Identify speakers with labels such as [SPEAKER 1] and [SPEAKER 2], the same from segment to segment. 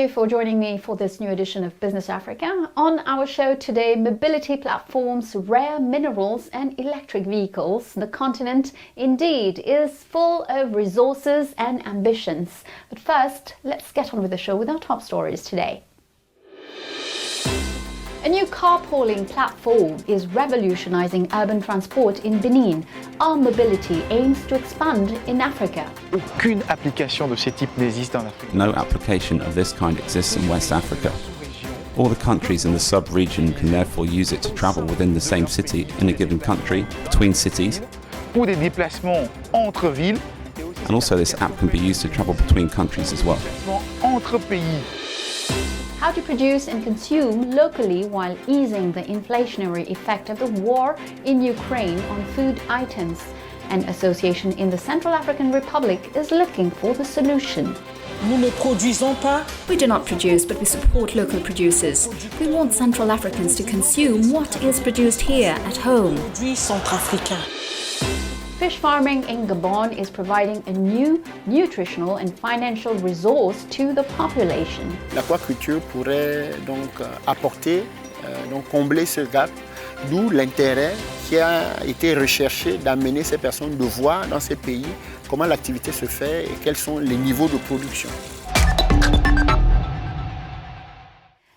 [SPEAKER 1] you for joining me for this new edition of Business Africa. On our show today, mobility platforms, rare minerals and electric vehicles. The continent indeed is full of resources and ambitions. But first, let's get on with the show with our top stories today. A new carpooling platform is revolutionizing urban transport in Benin. Our mobility aims to expand in Africa.
[SPEAKER 2] Aucune application de ce type n'existe en Afrique.
[SPEAKER 3] No application of this kind exists in West Africa. All the countries in the sub-region can therefore use it to travel within the same city in a given country, between cities.
[SPEAKER 2] Pour des déplacements entre villes.
[SPEAKER 3] And also this app can be used to travel between countries as well.
[SPEAKER 2] Entre pays.
[SPEAKER 1] How to produce and consume locally while easing the inflationary effect of the war in Ukraine on food items. An association in the Central African Republic is looking for the solution.
[SPEAKER 4] We do not produce, but we support local producers. We want Central Africans to consume what is produced here at home.
[SPEAKER 1] Fish farming in Gabon is providing a new nutritional and financial resource to the population.
[SPEAKER 5] L'aquaculture pourrait donc apporter, combler ce gap, d'où l'intérêt qui a été recherché d'amener ces personnes de voir dans ces pays comment l'activité se fait et quels sont les niveaux de production.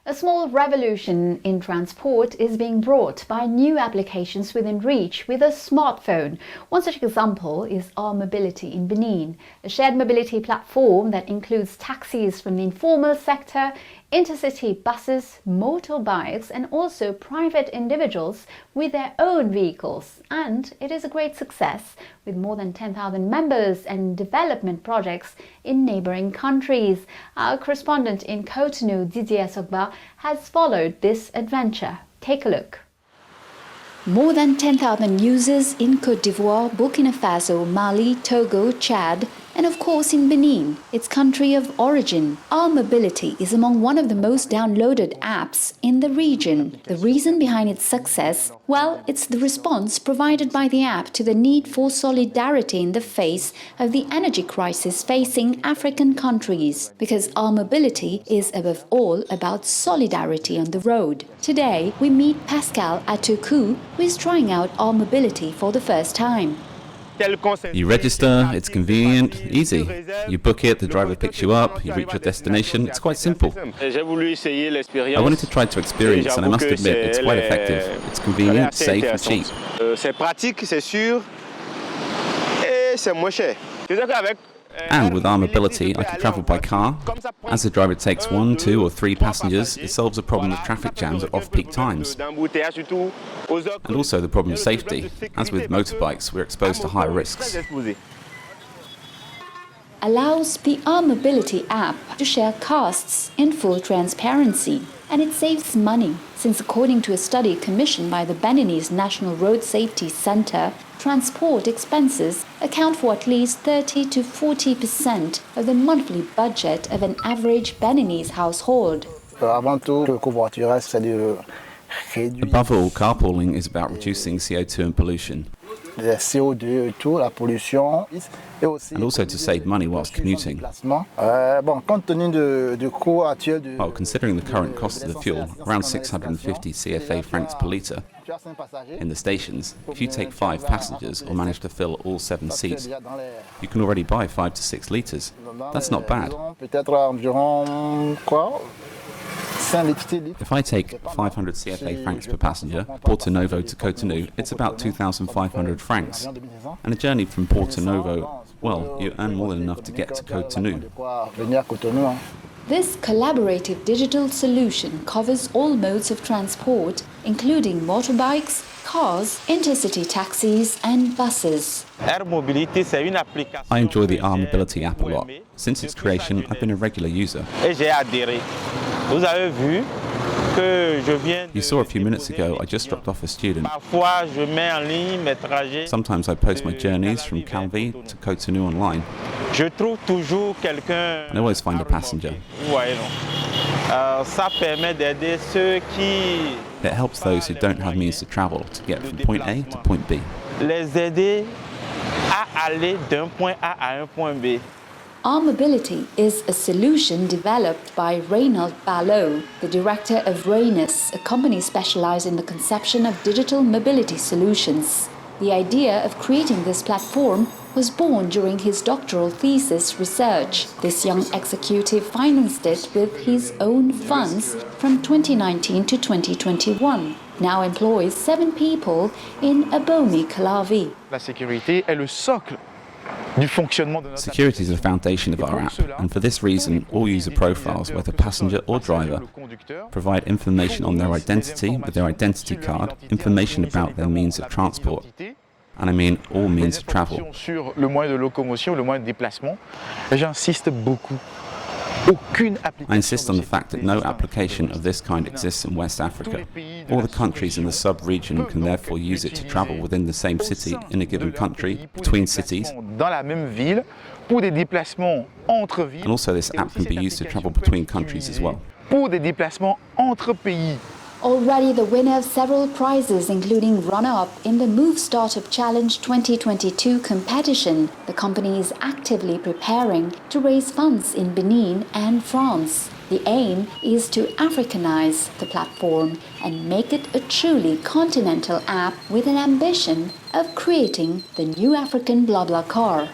[SPEAKER 1] A small revolution in transport is being brought by new applications within reach with a smartphone. One such example is Our Mobility in Benin, a shared mobility platform that includes taxis from the informal sector, intercity buses, motorbikes, and also private individuals with their own vehicles. And it is a great success, with more than 10,000 members and development projects in neighboring countries. Our correspondent in Cotonou, Didier Sogba, has followed this adventure. Take a look.
[SPEAKER 4] More than 10,000 users in Côte d'Ivoire, Burkina Faso, Mali, Togo, Chad, and of course in Benin, its country of origin. Our Mobility is among one of the most downloaded apps in the region. The reason behind its success? Well, it's the response provided by the app to the need for solidarity in the face of the energy crisis facing African countries. Because Our Mobility is above all about solidarity on the road. Today, we meet Pascal Atoku, who is trying out Our Mobility for the first time.
[SPEAKER 3] You register, it's convenient, easy. You book it, the driver picks you up, you reach your destination. It's quite simple. I wanted to try to experience, and I must admit, it's quite effective. It's convenient, safe and cheap.
[SPEAKER 6] C'est pratique, c'est sûr, et c'est moins cher.
[SPEAKER 3] And with Our Mobility, I can travel by car. As the driver takes 1, 2 or 3 passengers, it solves the problem of traffic jams at off-peak times. And also the problem of safety. As with motorbikes, we're exposed to higher risks.
[SPEAKER 4] Allows the Our Mobility app to share costs in full transparency. And it saves money, since according to a study commissioned by the Beninese National Road Safety Center, transport expenses account for at least 30 to 40% of the monthly budget of an average Beninese household.
[SPEAKER 3] Above all, carpooling is about reducing CO2 and pollution. And also to save money whilst commuting. Well, considering the current cost of the fuel, around 650 CFA francs per litre, in the stations, if you take 5 passengers or manage to fill all 7 seats, you can already buy 5 to 6 litres. That's not bad. If I take 500 CFA francs per passenger, Porto Novo to Cotonou, it's about 2,500 francs. And a journey from Porto Novo, well, you earn more than enough to get to Cotonou.
[SPEAKER 4] This collaborative digital solution covers all modes of transport, including motorbikes, cars, intercity taxis and buses.
[SPEAKER 3] I enjoy the Our Mobility app a lot. Since its creation, I've been a regular user. You saw a few minutes ago, I just dropped off a student. Sometimes I post my journeys from Calvi to Cotonou online. And I always find a passenger. It helps those who don't have means to travel to get from point A to point B.
[SPEAKER 4] R-Mobility is a solution developed by Reynald Ballot, the director of Reynis, a company specialized in the conception of digital mobility solutions. The idea of creating this platform was born during his doctoral thesis research. This young executive financed it with his own funds from 2019 to 2021. Now employs 7 people in Abomi, Calavi.
[SPEAKER 2] La sécurité est le socle du fonctionnement de notre
[SPEAKER 3] Security is the foundation of our app, and for this reason, all user profiles, whether passenger or driver, provide information on their identity with their identity card, information about their means of transport, and I mean all means of travel.
[SPEAKER 2] Sur le moyen de locomotion, le moyen de déplacement. Et j'insiste beaucoup.
[SPEAKER 3] I insist on the fact that no application of this kind exists in West Africa. All the countries in the sub-region can therefore use it to travel within the same city in a given country, between cities. And also this app can be used to travel between countries as well.
[SPEAKER 4] Already the winner of several prizes, including runner-up in the Move Startup Challenge 2022 competition, the company is actively preparing to raise funds in Benin and France. The aim is to Africanize the platform and make it a truly continental app with an ambition of creating the new African BlaBlaCar.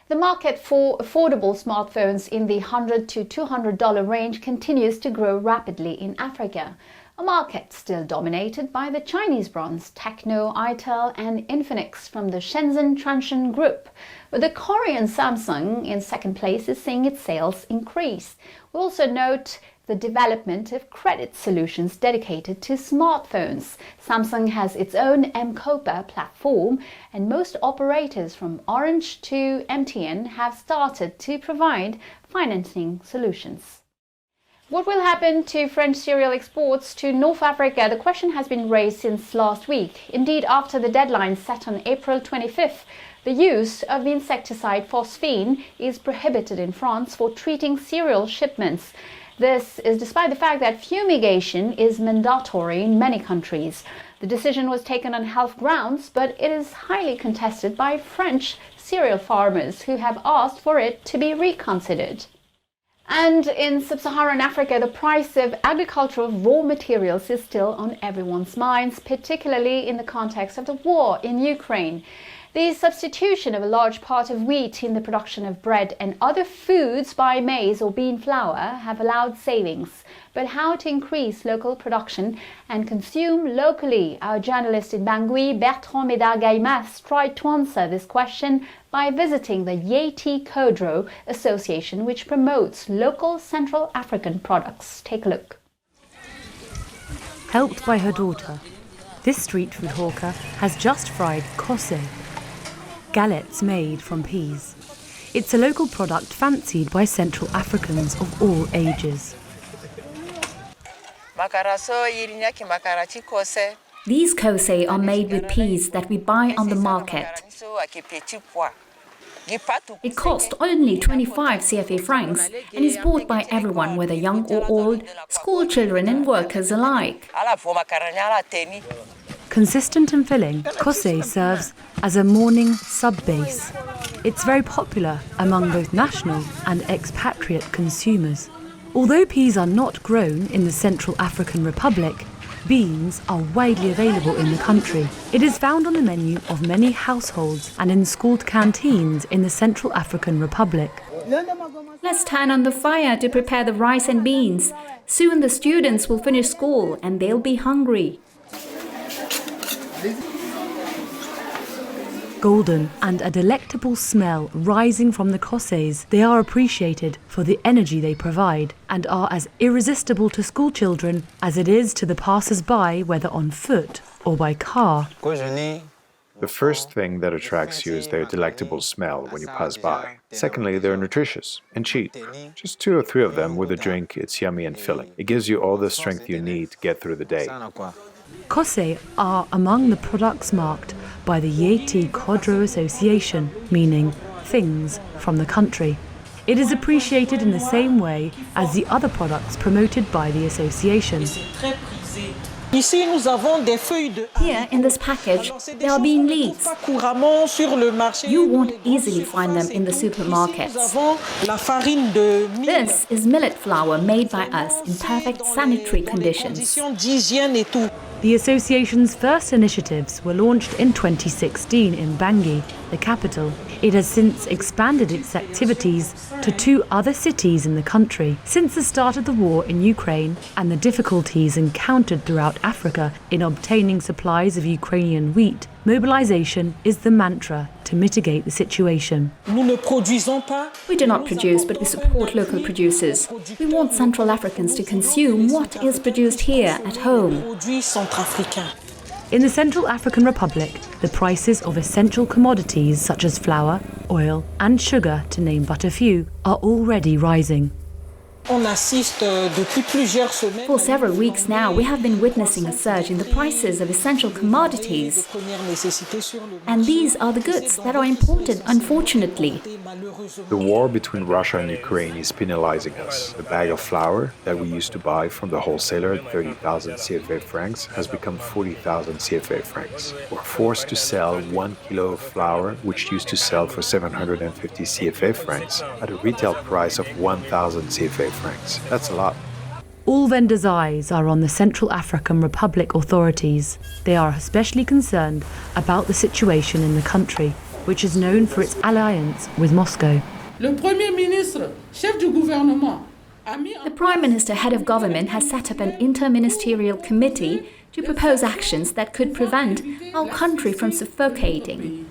[SPEAKER 1] The market for affordable smartphones in the $100 to $200 range continues to grow rapidly in Africa, a market still dominated by the Chinese brands Tecno, Itel and Infinix from the Shenzhen Transsion Group, but the Korean Samsung in second place is seeing its sales increase. We also note the development of credit solutions dedicated to smartphones. Samsung has its own M-Kopa platform, and most operators from Orange to MTN have started to provide financing solutions. What will happen to French cereal exports to North Africa? The question has been raised since last week. Indeed, after the deadline set on April 25th, the use of the insecticide phosphine is prohibited in France for treating cereal shipments. This is despite the fact that fumigation is mandatory in many countries. The decision was taken on health grounds, but it is highly contested by French cereal farmers who have asked for it to be reconsidered. And in sub-Saharan Africa, the price of agricultural raw materials is still on everyone's minds, particularly in the context of the war in Ukraine. The substitution of a large part of wheat in the production of bread and other foods by maize or bean flour have allowed savings. But how to increase local production and consume locally? Our journalist in Bangui, Bertrand Médard-Gaimas, tried to answer this question by visiting the Yeti Kodro Association, which promotes local Central African products. Take a look.
[SPEAKER 7] Helped by her daughter, this street food hawker has just fried kose, galettes made from peas. It's a local product fancied by Central Africans of all ages.
[SPEAKER 4] These kose are made with peas that we buy on the market. It costs only 25 CFA francs and is bought by everyone, whether young or old, school children and workers alike.
[SPEAKER 7] Consistent and filling, kose serves as a morning sub-base. It's very popular among both national and expatriate consumers. Although peas are not grown in the Central African Republic, beans are widely available in the country. It is found on the menu of many households and in school canteens in the Central African Republic.
[SPEAKER 4] Let's turn on the fire to prepare the rice and beans. Soon the students will finish school and they'll be hungry.
[SPEAKER 7] Golden and a delectable smell rising from the koses, they are appreciated for the energy they provide and are as irresistible to school children as it is to the passers-by, whether on foot or by car.
[SPEAKER 8] The first thing that attracts you is their delectable smell when you pass by. Secondly, they're nutritious and cheap. Just 2 or 3 of them with a drink, it's yummy and filling. It gives you all the strength you need to get through the day.
[SPEAKER 7] Kose are among the products marked by the Yeti Kodro Association, meaning things from the country. It is appreciated in the same way as the other products promoted by the association.
[SPEAKER 4] Here, in this package, there are bean leaves. You won't easily find them in the supermarkets. This is millet flour made by us in perfect sanitary conditions.
[SPEAKER 7] The association's first initiatives were launched in 2016 in Bangui, the capital. It has since expanded its activities to 2 other cities in the country. Since the start of the war in Ukraine and the difficulties encountered throughout Africa in obtaining supplies of Ukrainian wheat, mobilization is the mantra to mitigate the situation.
[SPEAKER 4] We do not produce, but we support local producers. We want Central Africans to consume what is produced here at home.
[SPEAKER 7] In the Central African Republic, the prices of essential commodities such as flour, oil and sugar, to name but a few, are already rising.
[SPEAKER 4] For several weeks now, we have been witnessing a surge in the prices of essential commodities. And these are the goods that are imported, unfortunately.
[SPEAKER 8] The war between Russia and Ukraine is penalizing us. The bag of flour that we used to buy from the wholesaler at 30,000 CFA francs has become 40,000 CFA francs. We're forced to sell 1 kilo of flour, which used to sell for 750 CFA francs, at a retail price of 1,000 CFA francs. That's a lot.
[SPEAKER 7] All vendors' eyes are on the Central African Republic authorities. They are especially concerned about the situation in the country, which is known for its alliance with Moscow.
[SPEAKER 4] The Prime Minister, head of government, has set up an interministerial committee to propose actions that could prevent our country from suffocating.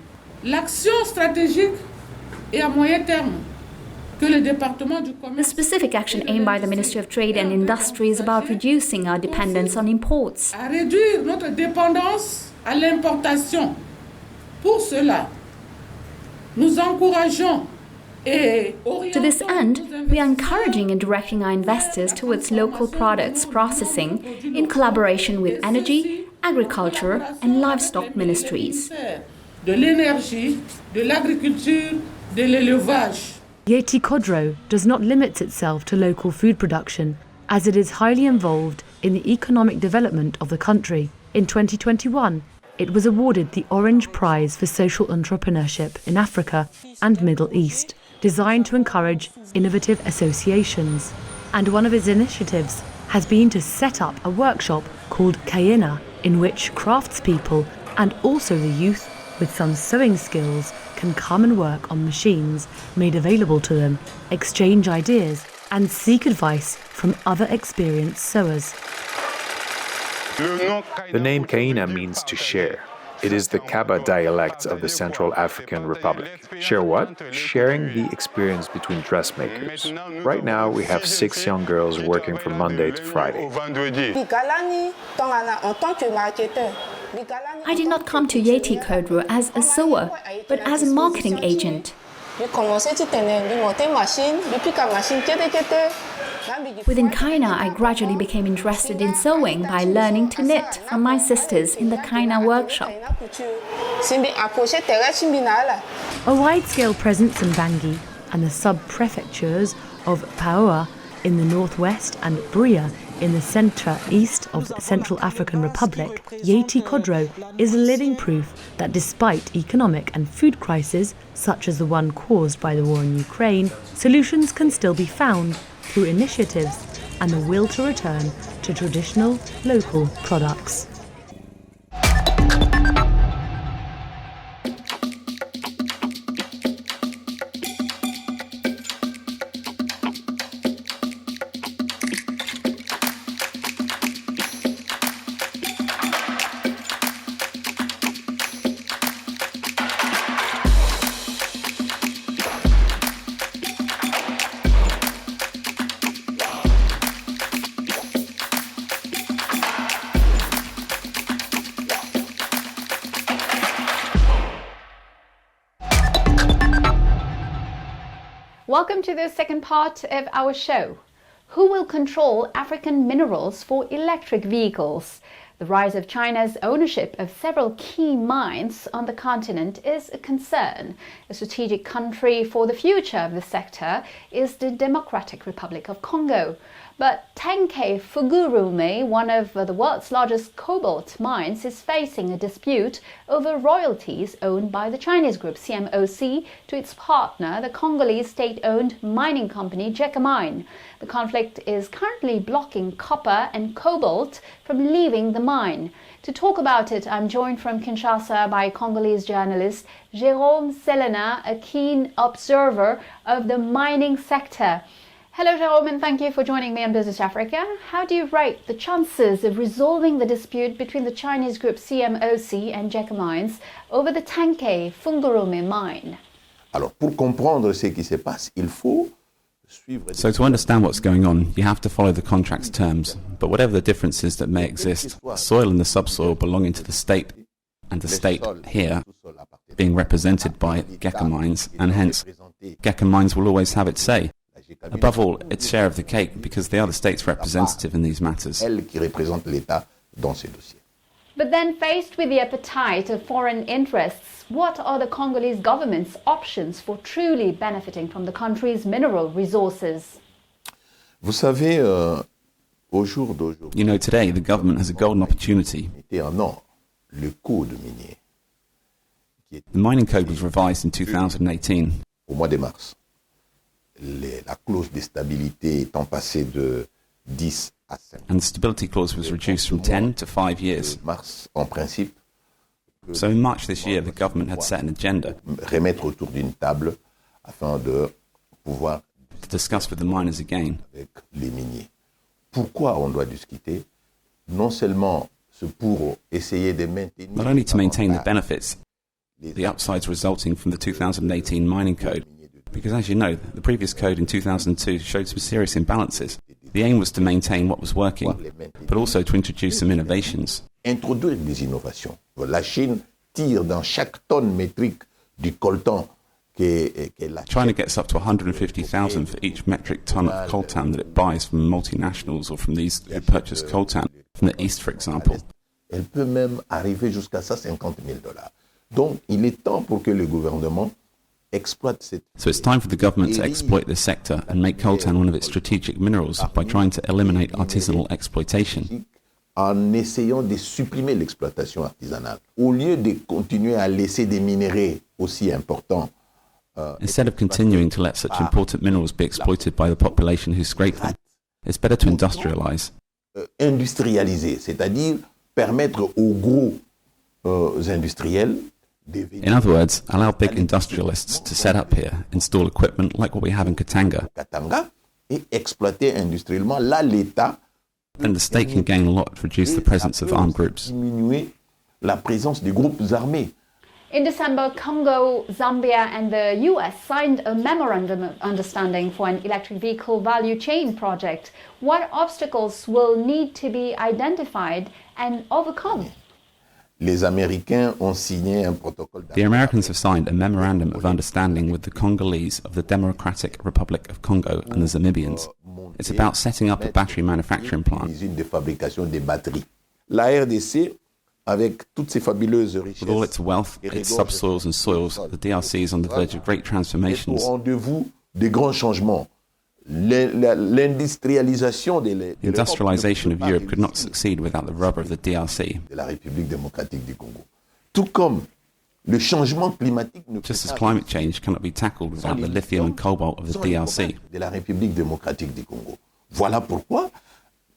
[SPEAKER 4] The specific action aimed by the Ministry of Trade and Industry is about reducing our dependence on imports. To this end, we are encouraging and directing our investors towards local products processing in collaboration with energy, agriculture and livestock ministries.
[SPEAKER 7] Yeti Kodro does not limit itself to local food production, as it is highly involved in the economic development of the country. In 2021, it was awarded the Orange Prize for Social Entrepreneurship in Africa and Middle East, designed to encourage innovative associations. And one of its initiatives has been to set up a workshop called Kaina, in which craftspeople and also the youth with some sewing skills can come and work on machines made available to them, exchange ideas and seek advice from other experienced sewers.
[SPEAKER 8] The name Kaina means to share. It is the Kaba dialect of the Central African Republic. Share what? Sharing the experience between dressmakers. Right now, we have 6 young girls working from Monday to Friday.
[SPEAKER 4] I did not come to Yeti Kodro as a sewer, but as a marketing agent. Within Kaina, I gradually became interested in sewing by learning to knit from my sisters in the Kaina workshop.
[SPEAKER 7] A wide-scale presence in Bangui and the sub-prefectures of Paoa in the northwest and Buea in the centre-east of the Central African Republic, Yeti Kodro is living proof that despite economic and food crises, such as the one caused by the war in Ukraine, solutions can still be found through initiatives and the will to return to traditional local products.
[SPEAKER 1] Welcome to the second part of our show. Who will control African minerals for electric vehicles? The rise of China's ownership of several key mines on the continent is a concern. A strategic country for the future of the sector is the Democratic Republic of Congo. But Tenke Fugurume, one of the world's largest cobalt mines, is facing a dispute over royalties owned by the Chinese group CMOC to its partner, the Congolese state-owned mining company Gécamines. The conflict is currently blocking copper and cobalt from leaving the mine. To talk about it, I'm joined from Kinshasa by Congolese journalist Jérôme Selena, a keen observer of the mining sector. Hello, Jérôme, and thank you for joining me on Business Africa. How do you rate the chances of resolving the dispute between the Chinese group CMOC and Gécamines over the Tenke Fungurume mine?
[SPEAKER 9] Alors, pour comprendre ce qui se passe, il faut suivre.
[SPEAKER 3] So to understand what's going on, you have to follow the contract's terms. But whatever the differences that may exist, the soil and the subsoil belonging to the state, and the state here being represented by Gécamines, and hence Gécamines will always have its say. Above all, its share of the cake, because they are the state's representative in these matters.
[SPEAKER 9] Elle qui représente l'État dans ces dossiers.
[SPEAKER 1] But then, faced with the appetite of foreign interests, what are the Congolese government's options for truly benefiting from the country's mineral resources?
[SPEAKER 9] Vous savez, au jour d'aujourd'hui,
[SPEAKER 3] You know, today the government has a golden opportunity.
[SPEAKER 9] en or, le code minier,
[SPEAKER 3] The mining code was revised in 2018.
[SPEAKER 9] au mois de mars. La clause de stabilité étant passée de 10 à 5.
[SPEAKER 3] And the stability clause was reduced from 10 to 5 years.
[SPEAKER 9] Mars, en principe,
[SPEAKER 3] So in March this year, the government had set an agenda
[SPEAKER 9] remettre autour d'une table afin de pouvoir
[SPEAKER 3] to discuss with the miners again.
[SPEAKER 9] avec les miniers. Pourquoi on doit discuter? Non seulement c'est pour essayer de maintenir
[SPEAKER 3] Not only to maintain the benefits, the upsides resulting from the 2018 mining code, because as you know, the previous code in 2002 showed some serious imbalances. The aim was to maintain what was working, but also to introduce some innovations.
[SPEAKER 9] introduire des innovations. La Chine tire dans chaque tonne métrique du coltan qu'elle achète.
[SPEAKER 3] China gets up to 150,000 for each metric ton of coltan that it buys from multinationals or from these who purchase coltan from the East, for example.
[SPEAKER 9] Elle peut même arriver jusqu'à $50,000. Donc, il est temps pour que le gouvernement exploite cette...
[SPEAKER 3] So it's time for the government to exploit this sector and make coltan one of its strategic minerals by trying to eliminate artisanal exploitation.
[SPEAKER 9] En essayant de supprimer l'exploitation artisanale. Au lieu de continuer à laisser des minerais aussi importants.
[SPEAKER 3] Instead of continuing to let such important minerals be exploited by the population who scrape them, it's better to industrialize.
[SPEAKER 9] Industrialiser, c'est-à-dire permettre aux gros industriels de venir
[SPEAKER 3] In other words, allow big industrialists to set up here, install equipment like what we have in Katanga.
[SPEAKER 9] Katanga et exploiter industriellement. Là, l'État
[SPEAKER 3] Then the state can gain a lot to reduce the presence of armed groups.
[SPEAKER 9] diminuer la présence des groupes armés.
[SPEAKER 1] In December, Congo, Zambia and the US signed a memorandum of understanding for an electric vehicle value chain project. What obstacles will need to be identified and overcome?
[SPEAKER 9] Les Américains ont signé un protocole
[SPEAKER 3] The Americans have signed a memorandum of understanding with the Congolese of the Democratic Republic of Congo and the Zamibians. It's about setting up a battery manufacturing plant.
[SPEAKER 9] usine de fabrication des batteries. La RDC, avec toutes ses fabuleuses richesses,
[SPEAKER 3] With all its wealth, its subsoils and soils, the DRC is on the verge of great
[SPEAKER 9] est au
[SPEAKER 3] transformations.
[SPEAKER 9] rendez-vous des grands changements. L'industrialisation
[SPEAKER 3] The industrialization of Europe could not succeed without the rubber of the DRC.
[SPEAKER 9] de la République démocratique du Congo. Tout comme le changement climatique ne peut
[SPEAKER 3] Just as
[SPEAKER 9] pas
[SPEAKER 3] climate change cannot be tackled without the lithium and cobalt of the
[SPEAKER 9] sans les
[SPEAKER 3] DRC.
[SPEAKER 9] problèmes de la République démocratique du Congo. Voilà pourquoi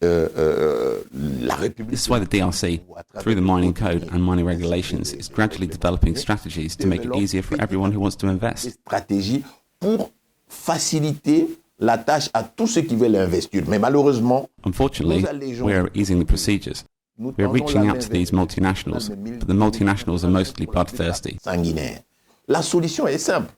[SPEAKER 9] la République
[SPEAKER 3] This is why the DRC, through the mining code and mining regulations, is gradually developing strategies to make it easier for everyone who wants to invest.
[SPEAKER 9] stratégie pour faciliter la tâche à tous ceux qui veulent investir. Mais malheureusement,
[SPEAKER 3] Unfortunately, we are easing the procedures. We are reaching out to these multinationals, but the multinationals are mostly bloodthirsty.
[SPEAKER 9] sanguinaire. La solution est simple.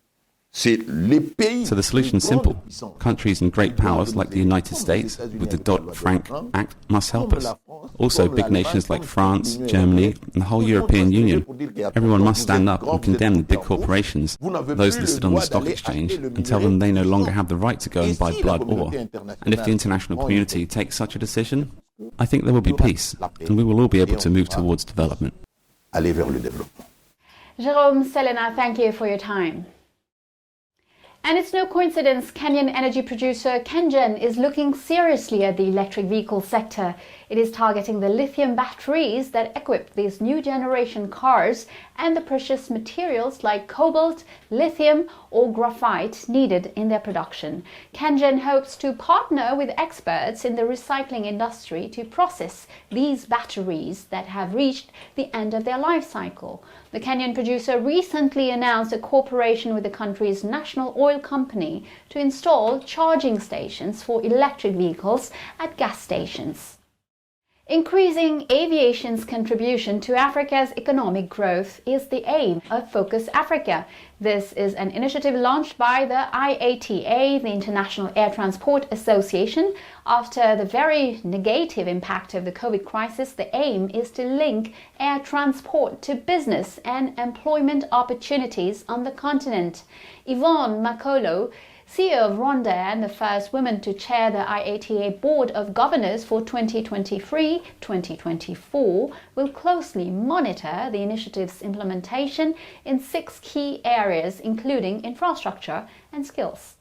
[SPEAKER 9] C'est les pays.
[SPEAKER 3] So the solution is simple. Countries and great powers like the United States, with the Dodd-Frank Act, must help us. Also, big nations like France, Germany, and the whole European Union. Everyone must stand up and condemn the big corporations, those listed on the stock exchange, and tell them they no longer have the right to go and buy blood ore. And if the international community takes such a decision, I think there will be peace, and we will all be able to move towards development.
[SPEAKER 9] Aller vers le développement.
[SPEAKER 1] Jérôme Selena, thank you for your time. And it's no coincidence Kenyan energy producer KenGen is looking seriously at the electric vehicle sector. It is targeting the lithium batteries that equip these new generation cars and the precious materials like cobalt, lithium or graphite needed in their production. KenGen hopes to partner with experts in the recycling industry to process these batteries that have reached the end of their life cycle. The Kenyan producer recently announced a cooperation with the country's national oil company to install charging stations for electric vehicles at gas stations. Increasing aviation's contribution to Africa's economic growth is the aim of Focus Africa. This is an initiative launched by the IATA, the International Air Transport Association. After the very negative impact of the COVID crisis, the aim is to link air transport to business and employment opportunities on the continent. Yvonne Makolo, CEO of Rwanda and the first woman to chair the IATA Board of Governors for 2023-2024, will closely monitor the initiative's implementation in 6 key areas, including infrastructure and skills.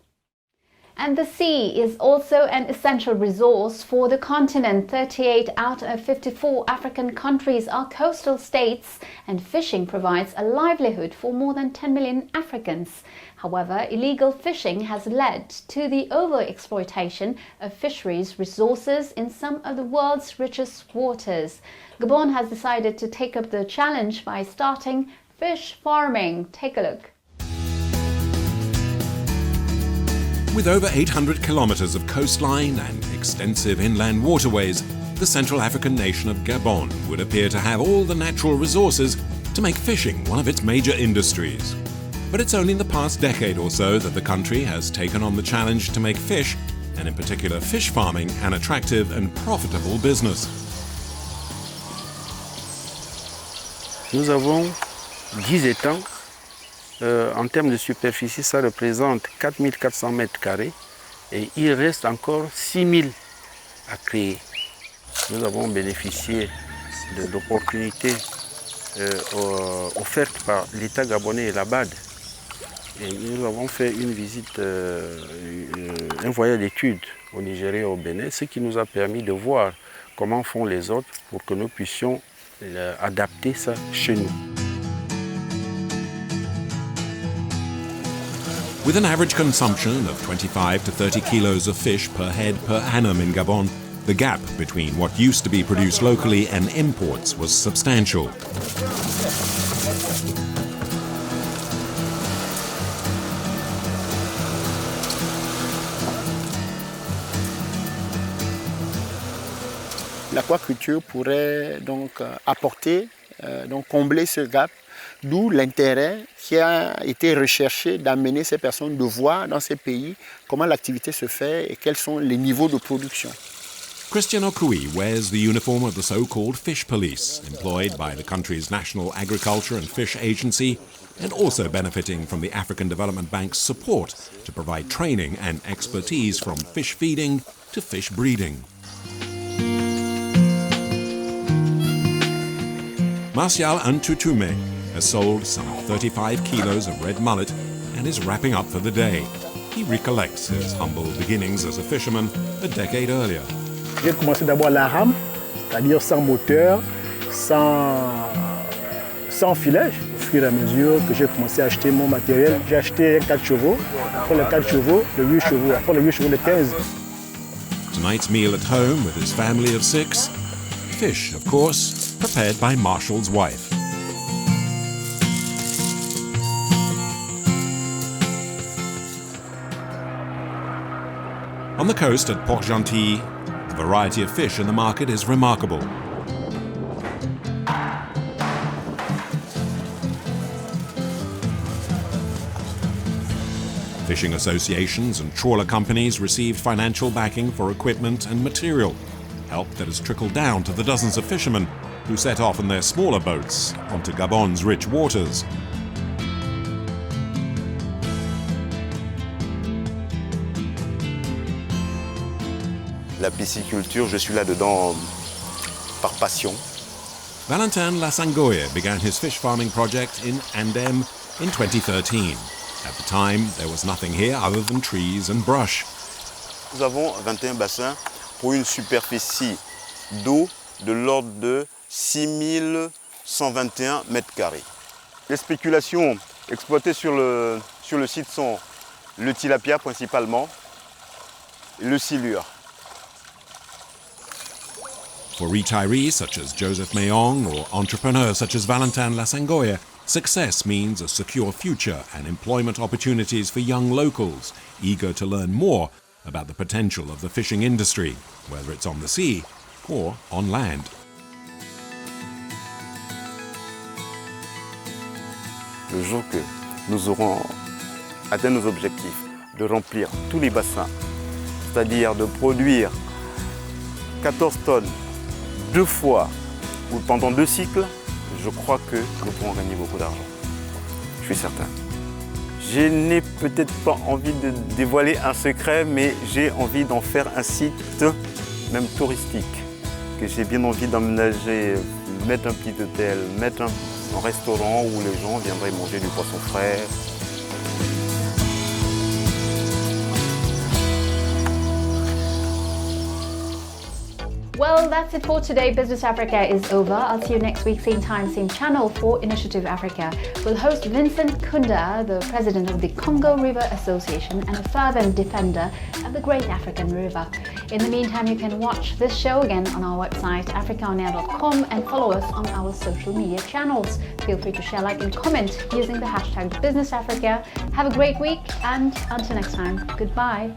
[SPEAKER 1] And the sea is also an essential resource for the continent. 38 out of 54 African countries are coastal states, and fishing provides a livelihood for more than 10 million Africans. However, illegal fishing has led to the overexploitation of fisheries resources in some of the world's richest waters. Gabon has decided to take up the challenge by starting fish farming. Take a look.
[SPEAKER 10] With over 800 kilometers of coastline and extensive inland waterways, the Central African nation of Gabon would appear to have all the natural resources to make fishing one of its major industries. But it's only in the past decade or so that the country has taken on the challenge to make fish, and in particular fish farming, an attractive and profitable business.
[SPEAKER 11] Nous avons 10 étangs. En termes de superficie, ça représente 4400 mètres carrés et il reste encore 6000 à créer. Nous avons bénéficié de l'opportunité offerte par l'État gabonais et la BAD. Et nous avons fait une visite, un voyage d'études au Nigeria et au Bénin, ce qui nous a permis de voir comment font les autres pour que nous puissions adapter ça chez nous.
[SPEAKER 10] With an average consumption of 25 to 30 kilos of fish per head per annum in Gabon, the gap between what used to be produced locally and imports was substantial.
[SPEAKER 5] L'aquaculture pourrait donc apporter, combler ce gap, d'où l'intérêt qui a été recherché d'amener ces personnes de voir dans ces pays comment l'activité se fait et quels sont les niveaux de production.
[SPEAKER 10] Christian Okui wears the uniform of the so-called fish police, employed by the country's National Agriculture and Fish Agency, and also benefiting from the African Development Bank's support to provide training and expertise from fish feeding to fish breeding. Martial Antutume has sold some 35 kilos of red mullet and is wrapping up for the day. He recollects his humble beginnings as a fisherman a decade earlier.
[SPEAKER 12] J'ai commencé d'abord à la rame, c'est-à-dire sans moteur, sans filet. Au fur et à mesure que j'ai commencé à acheter mon matériel, j'ai acheté 4 chevaux, après les 4 chevaux, le 8 chevaux, après les 8 chevaux, le 15.
[SPEAKER 10] Tonight's meal at home with his family of 6. Fish, of course, prepared by Marshall's wife. On the coast at Port-Gentil, the variety of fish in the market is remarkable. Fishing associations and trawler companies received financial backing for equipment and material, help that has trickled down to the dozens of fishermen who set off in their smaller boats onto Gabon's rich waters.
[SPEAKER 13] La pisciculture, je suis là-dedans par passion.
[SPEAKER 10] Valentin Lassangoye began his fish farming project in Andem in 2013. At the time, there was nothing here other than trees and brush.
[SPEAKER 13] Nous avons 21 bassins pour une superficie d'eau de l'ordre de 6121 mètres carrés. Les spéculations exploitées sur le site sont le tilapia principalement, et le silure.
[SPEAKER 10] For retirees such as Joseph Mayong or entrepreneurs such as Valentin Lasangoya, success means a secure future and employment opportunities for young locals eager to learn more about the potential of the fishing industry, whether it's on the sea or on land.
[SPEAKER 13] Le jour que nous aurons atteint nos objectifs, de remplir tous les bassins, c'est-à-dire de produire 14 tonnes 2 fois ou pendant 2 cycles, je crois que nous pourrons gagner beaucoup d'argent. Je suis certain. Je n'ai peut-être pas envie de dévoiler un secret, mais j'ai envie d'en faire un site même touristique, que j'ai bien envie d'emménager, mettre un petit hôtel, mettre un restaurant où les gens viendraient manger du poisson frais.
[SPEAKER 1] Well, that's it for today. Business Africa is over. I'll see you next week, same time, same channel for Initiative Africa. We'll host Vincent Kunda, the president of the Congo River Association and a fervent defender of the Great African River. In the meantime, you can watch this show again on our website, africaonair.com, and follow us on our social media channels. Feel free to share, like, and comment using the hashtag Business Africa. Have a great week, and until next time, goodbye.